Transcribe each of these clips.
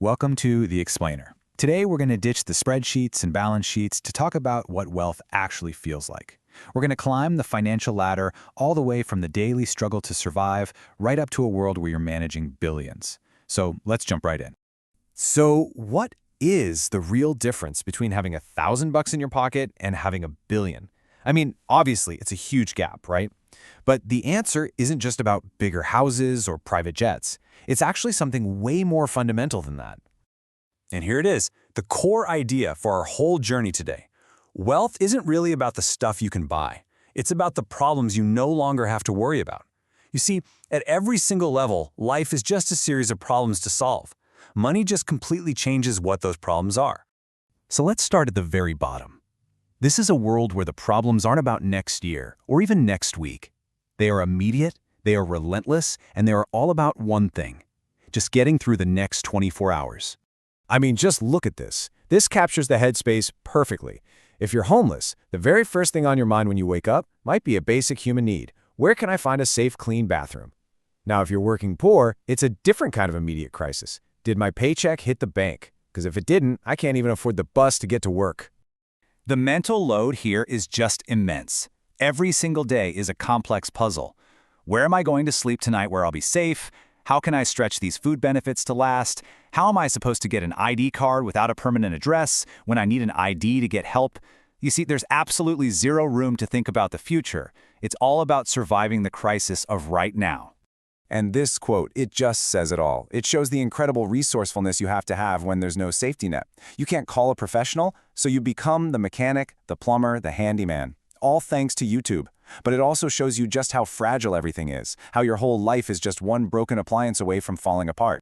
Welcome to The Explainer. Today we're going to ditch the spreadsheets and balance sheets to talk about what wealth actually feels like. We're going to climb the financial ladder all the way from the daily struggle to survive right up to a world where you're managing billions. So let's jump right in. So what is the real difference between having $1,000 in your pocket and having $1 billion? I mean, obviously, it's a huge gap, right? But the answer isn't just about bigger houses or private jets. It's actually something way more fundamental than that. And here it is, the core idea for our whole journey today. Wealth isn't really about the stuff you can buy. It's about the problems you no longer have to worry about. You see, at every single level, life is just a series of problems to solve. Money just completely changes what those problems are. So let's start at the very bottom. This is a world where the problems aren't about next year or even next week. They are immediate, they are relentless, and they are all about one thing: just getting through the next 24 hours. I mean, just look at this. This captures the headspace perfectly. If you're homeless, the very first thing on your mind when you wake up might be a basic human need. Where can I find a safe, clean bathroom? Now, if you're working poor, it's a different kind of immediate crisis. Did my paycheck hit the bank? Because if it didn't, I can't even afford the bus to get to work. The mental load here is just immense. Every single day is a complex puzzle. Where am I going to sleep tonight where I'll be safe? How can I stretch these food benefits to last? How am I supposed to get an ID card without a permanent address when I need an ID to get help? You see, there's absolutely zero room to think about the future. It's all about surviving the crisis of right now. And this quote, it just says it all. It shows the incredible resourcefulness you have to have when there's no safety net. You can't call a professional, so you become the mechanic, the plumber, the handyman. All thanks to YouTube. But it also shows you just how fragile everything is, how your whole life is just one broken appliance away from falling apart.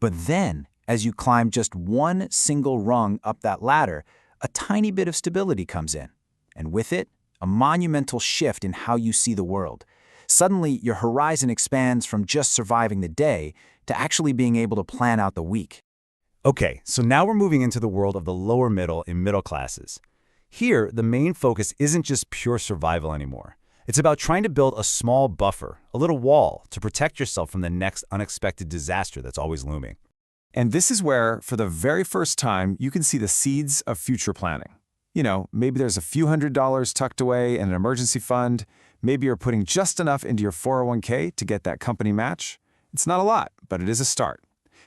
But then, as you climb just one single rung up that ladder, a tiny bit of stability comes in. And with it, a monumental shift in how you see the world. Suddenly, your horizon expands from just surviving the day to actually being able to plan out the week. Okay, so now we're moving into the world of the lower middle and middle classes. Here, the main focus isn't just pure survival anymore. It's about trying to build a small buffer, a little wall, to protect yourself from the next unexpected disaster that's always looming. And this is where, for the very first time, you can see the seeds of future planning. You know, maybe there's a few $100s tucked away in an emergency fund. Maybe you're putting just enough into your 401k to get that company match. It's not a lot, but it is a start.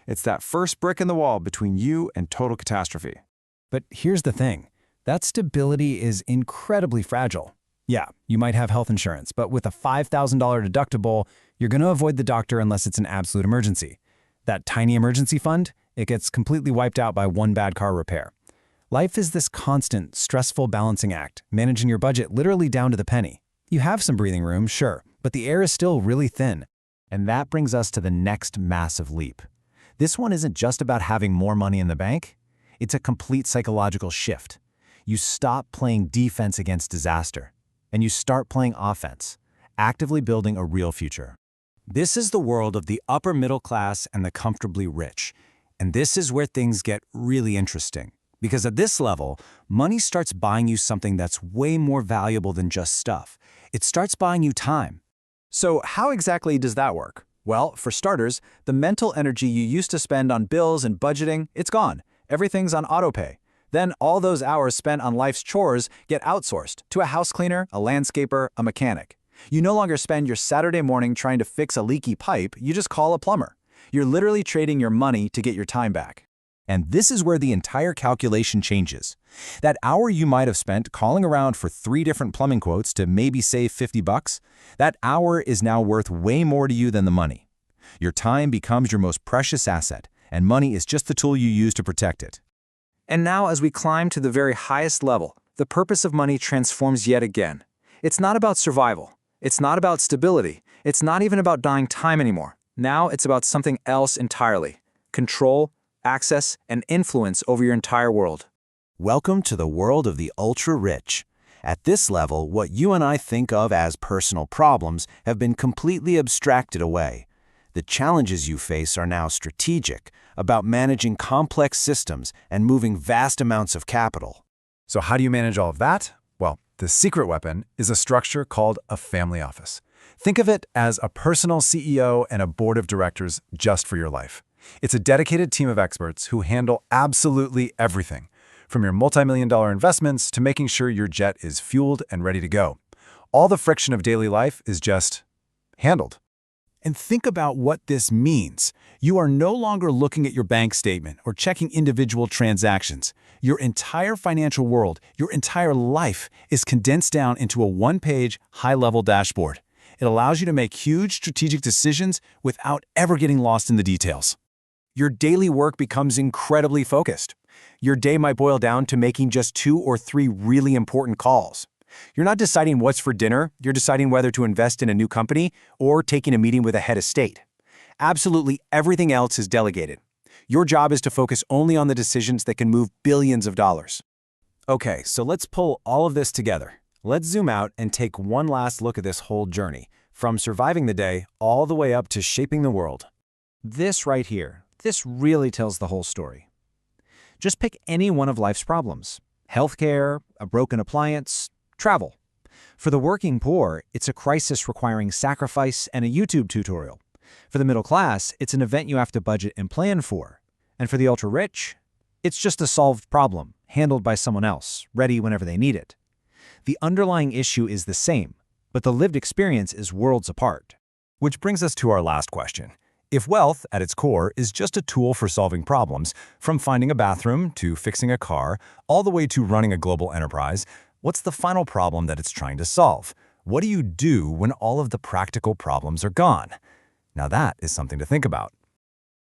It's that first brick in the wall between you and total catastrophe. But here's the thing. That stability is incredibly fragile. Yeah, you might have health insurance, but with a $5,000 deductible, you're going to avoid the doctor unless it's an absolute emergency. That tiny emergency fund, it gets completely wiped out by one bad car repair. Life is this constant, stressful balancing act, managing your budget literally down to the penny. You have some breathing room, sure, but the air is still really thin. And that brings us to the next massive leap. This one isn't just about having more money in the bank. It's a complete psychological shift. You stop playing defense against disaster, and you start playing offense, actively building a real future. This is the world of the upper middle class and the comfortably rich. And this is where things get really interesting. Because at this level, money starts buying you something that's way more valuable than just stuff. It starts buying you time. So how exactly does that work? Well, for starters, the mental energy you used to spend on bills and budgeting, it's gone. Everything's on autopay. Then all those hours spent on life's chores get outsourced to a house cleaner, a landscaper, a mechanic. You no longer spend your Saturday morning trying to fix a leaky pipe, you just call a plumber. You're literally trading your money to get your time back. And this is where the entire calculation changes. That hour you might have spent calling around for 3 different plumbing quotes to maybe save $50, that hour is now worth way more to you than the money. Your time becomes your most precious asset, and money is just the tool you use to protect it. And now as we climb to the very highest level, the purpose of money transforms yet again. It's not about survival. It's not about stability. It's not even about buying time anymore. Now it's about something else entirely: control, access, and influence over your entire world. Welcome to the world of the ultra-rich. At this level, what you and I think of as personal problems have been completely abstracted away. The challenges you face are now strategic, about managing complex systems and moving vast amounts of capital. So how do you manage all of that? Well, the secret weapon is a structure called a family office. Think of it as a personal CEO and a board of directors just for your life. It's a dedicated team of experts who handle absolutely everything, from your multi-million-dollar investments to making sure your jet is fueled and ready to go. All the friction of daily life is just handled. And think about what this means. You are no longer looking at your bank statement or checking individual transactions. Your entire financial world, your entire life is condensed down into a one-page, high-level dashboard. It allows you to make huge strategic decisions without ever getting lost in the details. Your daily work becomes incredibly focused. Your day might boil down to making just 2 or 3 really important calls. You're not deciding what's for dinner, you're deciding whether to invest in a new company or taking a meeting with a head of state. Absolutely everything else is delegated. Your job is to focus only on the decisions that can move billions of dollars. Okay, so let's pull all of this together. Let's zoom out and take one last look at this whole journey, from surviving the day all the way up to shaping the world. This right here, this really tells the whole story. Just pick any one of life's problems. Healthcare, a broken appliance, travel. For the working poor, it's a crisis requiring sacrifice and a YouTube tutorial. For the middle class, it's an event you have to budget and plan for. And for the ultra-rich, it's just a solved problem, handled by someone else, ready whenever they need it. The underlying issue is the same, but the lived experience is worlds apart. Which brings us to our last question. If wealth, at its core, is just a tool for solving problems, from finding a bathroom to fixing a car, all the way to running a global enterprise, what's the final problem that it's trying to solve? What do you do when all of the practical problems are gone? Now that is something to think about.